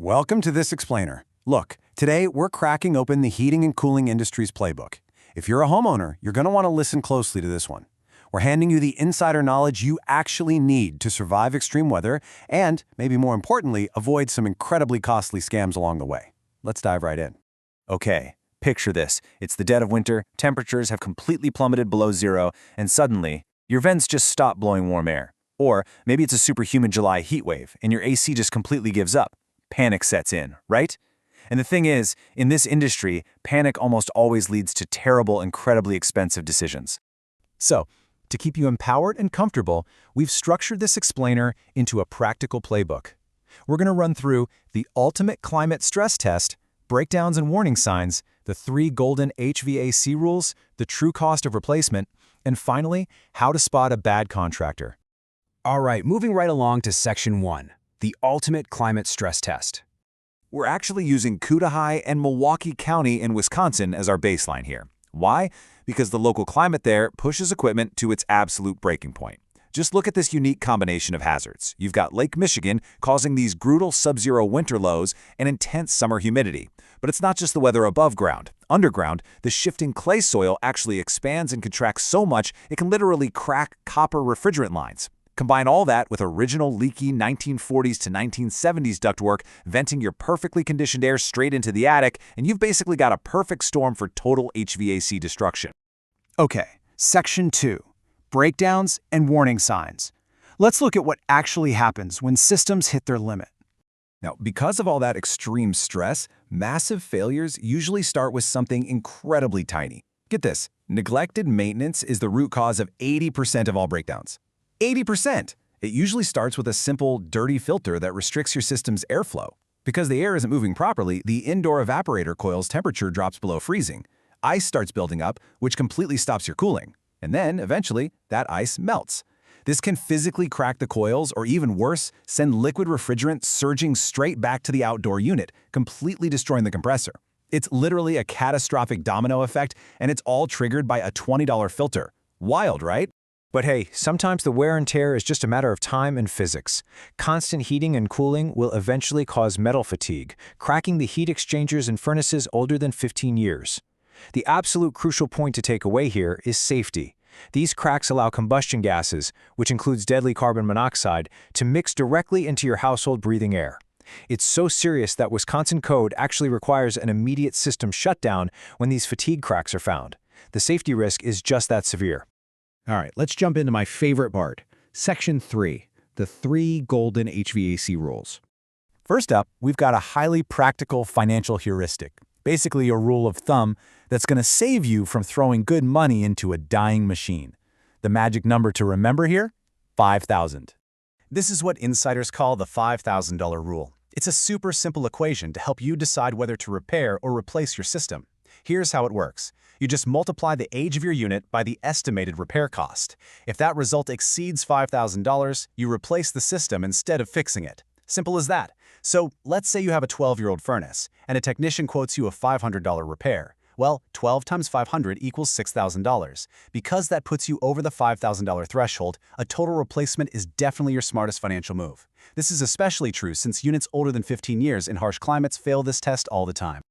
Welcome to This Explainer. Look, today we're cracking open the heating and cooling industry's playbook. If you're a homeowner, you're going to want to listen closely to this one. We're handing you the insider knowledge you actually need to survive extreme weather and, maybe more importantly, avoid some incredibly costly scams along the way. Let's dive right in. Okay, picture this. It's the dead of winter, temperatures have completely plummeted below zero, and suddenly, your vents just stop blowing warm air. Or maybe it's a super humid July heat wave, and your AC just completely gives up. Panic sets in, right? And the thing is, in this industry, panic almost always leads to terrible, incredibly expensive decisions. So, to keep you empowered and comfortable, we've structured this explainer into a practical playbook. We're going to run through the ultimate climate stress test, breakdowns and warning signs, the 3 golden HVAC rules, the true cost of replacement, and finally, how to spot a bad contractor. All right, moving right along to Section 1, the ultimate climate stress test. We're actually using Cudahy and Milwaukee County in Wisconsin as our baseline here. Why? Because the local climate there pushes equipment to its absolute breaking point. Just look at this unique combination of hazards. You've got Lake Michigan causing these brutal sub-zero winter lows and intense summer humidity. But it's not just the weather above ground. Underground, the shifting clay soil actually expands and contracts so much it can literally crack copper refrigerant lines. Combine all that with original leaky 1940s to 1970s ductwork venting your perfectly conditioned air straight into the attic, and you've basically got a perfect storm for total HVAC destruction. Okay, Section 2, breakdowns and warning signs. Let's look at what actually happens when systems hit their limit. Now, because of all that extreme stress, massive failures usually start with something incredibly tiny. Get this, neglected maintenance is the root cause of 80% of all breakdowns. 80%! It usually starts with a simple, dirty filter that restricts your system's airflow. Because the air isn't moving properly, the indoor evaporator coil's temperature drops below freezing. Ice starts building up, which completely stops your cooling. And then, eventually, that ice melts. This can physically crack the coils, or even worse, send liquid refrigerant surging straight back to the outdoor unit, completely destroying the compressor. It's literally a catastrophic domino effect, and it's all triggered by a $20 filter. Wild, right? But hey, sometimes the wear and tear is just a matter of time and physics. Constant heating and cooling will eventually cause metal fatigue, cracking the heat exchangers in furnaces older than 15 years. The absolute crucial point to take away here is safety. These cracks allow combustion gases, which includes deadly carbon monoxide, to mix directly into your household breathing air. It's so serious that Wisconsin code actually requires an immediate system shutdown when these fatigue cracks are found. The safety risk is just that severe. All right, let's jump into my favorite part, Section 3, the 3 golden HVAC rules. First up, we've got a highly practical financial heuristic, basically a rule of thumb that's going to save you from throwing good money into a dying machine. The magic number to remember here? 5,000. This is what insiders call the $5,000 rule. It's a super simple equation to help you decide whether to repair or replace your system. Here's how it works. You just multiply the age of your unit by the estimated repair cost. If that result exceeds $5,000, you replace the system instead of fixing it. Simple as that. So let's say you have a 12-year-old furnace, and a technician quotes you a $500 repair. Well, 12 times 500 equals $6,000. Because that puts you over the $5,000 threshold, a total replacement is definitely your smartest financial move. This is especially true since units older than 15 years in harsh climates fail this test all the time.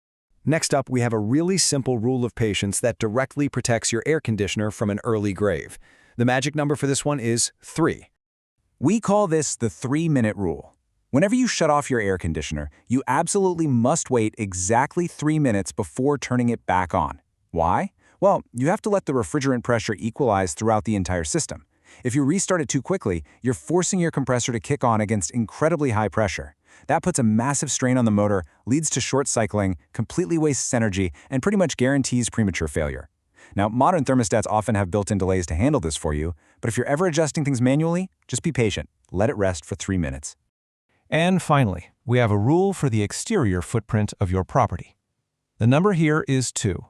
Next up, we have a really simple rule of patience that directly protects your air conditioner from an early grave. The magic number for this one is 3. We call this the 3-minute rule. Whenever you shut off your air conditioner, you absolutely must wait exactly 3 minutes before turning it back on. Why? Well, you have to let the refrigerant pressure equalize throughout the entire system. If you restart it too quickly, you're forcing your compressor to kick on against incredibly high pressure. That puts a massive strain on the motor, leads to short cycling, completely wastes energy, and pretty much guarantees premature failure. Now, modern thermostats often have built-in delays to handle this for you, but if you're ever adjusting things manually, just be patient. Let it rest for 3 minutes. And finally, we have a rule for the exterior footprint of your property. The number here is 2.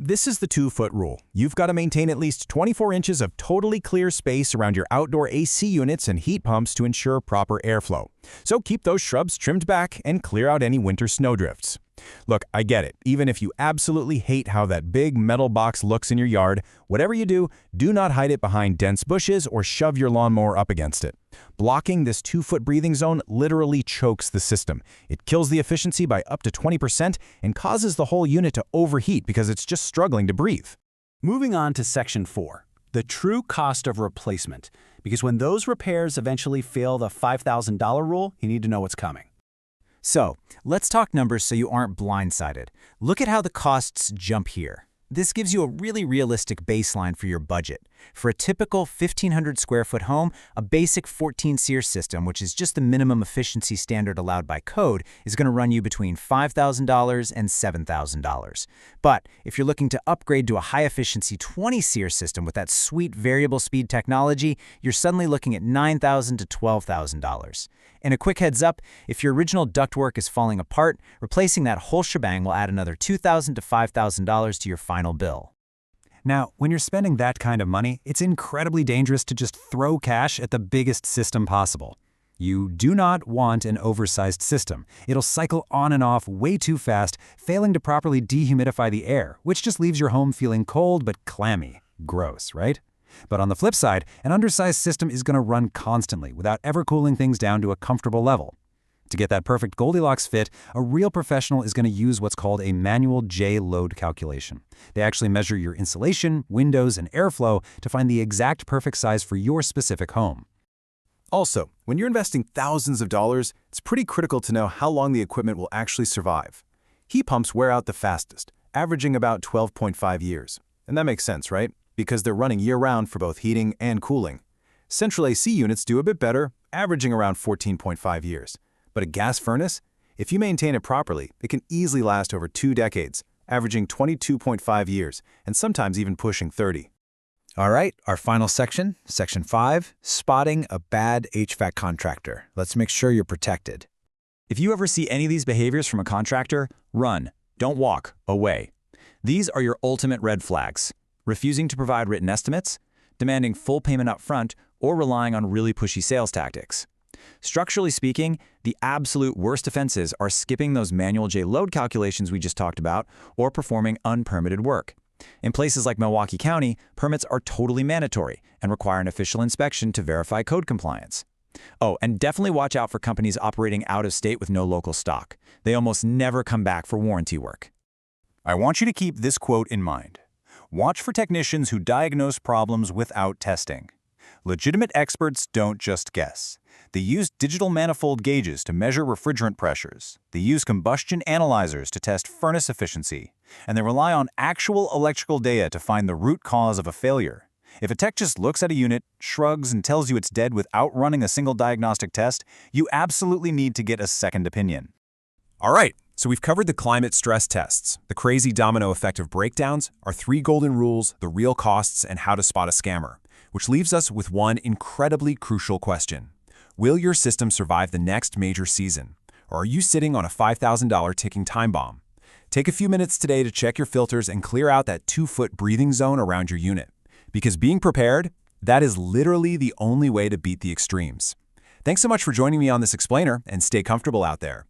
This is the 2-foot rule. You've got to maintain at least 24 inches of totally clear space around your outdoor AC units and heat pumps to ensure proper airflow. So keep those shrubs trimmed back and clear out any winter snowdrifts. Look, I get it. Even if you absolutely hate how that big metal box looks in your yard, whatever you do, do not hide it behind dense bushes or shove your lawnmower up against it. Blocking this 2-foot breathing zone literally chokes the system. It kills the efficiency by up to 20% and causes the whole unit to overheat because it's just struggling to breathe. Moving on to Section 4, the true cost of replacement. Because when those repairs eventually fail the $5,000 rule, you need to know what's coming. So, let's talk numbers so you aren't blindsided. Look at how the costs jump here. This gives you a really realistic baseline for your budget. For a typical 1,500 square foot home, a basic 14-SEER system, which is just the minimum efficiency standard allowed by code, is going to run you between $5,000 and $7,000. But if you're looking to upgrade to a high-efficiency 20-SEER system with that sweet variable speed technology, you're suddenly looking at $9,000 to $12,000. And a quick heads up, if your original ductwork is falling apart, replacing that whole shebang will add another $2,000 to $5,000 to your final bill. Now, when you're spending that kind of money, it's incredibly dangerous to just throw cash at the biggest system possible. You do not want an oversized system. It'll cycle on and off way too fast, failing to properly dehumidify the air, which just leaves your home feeling cold but clammy. Gross, right? But on the flip side, an undersized system is going to run constantly without ever cooling things down to a comfortable level. To get that perfect Goldilocks fit, a real professional is going to use what's called a manual J-load calculation. They actually measure your insulation, windows, and airflow to find the exact perfect size for your specific home. Also, when you're investing thousands of dollars, it's pretty critical to know how long the equipment will actually survive. Heat pumps wear out the fastest, averaging about 12.5 years. And that makes sense, right? Because they're running year-round for both heating and cooling. Central AC units do a bit better, averaging around 14.5 years. But a gas furnace? If you maintain it properly, it can easily last over 2 decades, averaging 22.5 years, and sometimes even pushing 30. All right, our final section, Section 5, spotting a bad HVAC contractor. Let's make sure you're protected. If you ever see any of these behaviors from a contractor, run. Don't walk. Away. These are your ultimate red flags. Refusing to provide written estimates, demanding full payment up front, or relying on really pushy sales tactics. Structurally speaking, the absolute worst offenses are skipping those manual J-load calculations we just talked about or performing unpermitted work. In places like Milwaukee County, permits are totally mandatory and require an official inspection to verify code compliance. Oh, and definitely watch out for companies operating out of state with no local stock. They almost never come back for warranty work. I want you to keep this quote in mind. Watch for technicians who diagnose problems without testing. Legitimate experts don't just guess. They use digital manifold gauges to measure refrigerant pressures. They use combustion analyzers to test furnace efficiency. And they rely on actual electrical data to find the root cause of a failure. If a tech just looks at a unit, shrugs, and tells you it's dead without running a single diagnostic test, you absolutely need to get a second opinion. All right, so we've covered the climate stress tests, the crazy domino effect of breakdowns, our 3 golden rules, the real costs, and how to spot a scammer, which leaves us with one incredibly crucial question. Will your system survive the next major season? Or are you sitting on a $5,000 ticking time bomb? Take a few minutes today to check your filters and clear out that 2-foot breathing zone around your unit. Because being prepared, that is literally the only way to beat the extremes. Thanks so much for joining me on this explainer, and stay comfortable out there.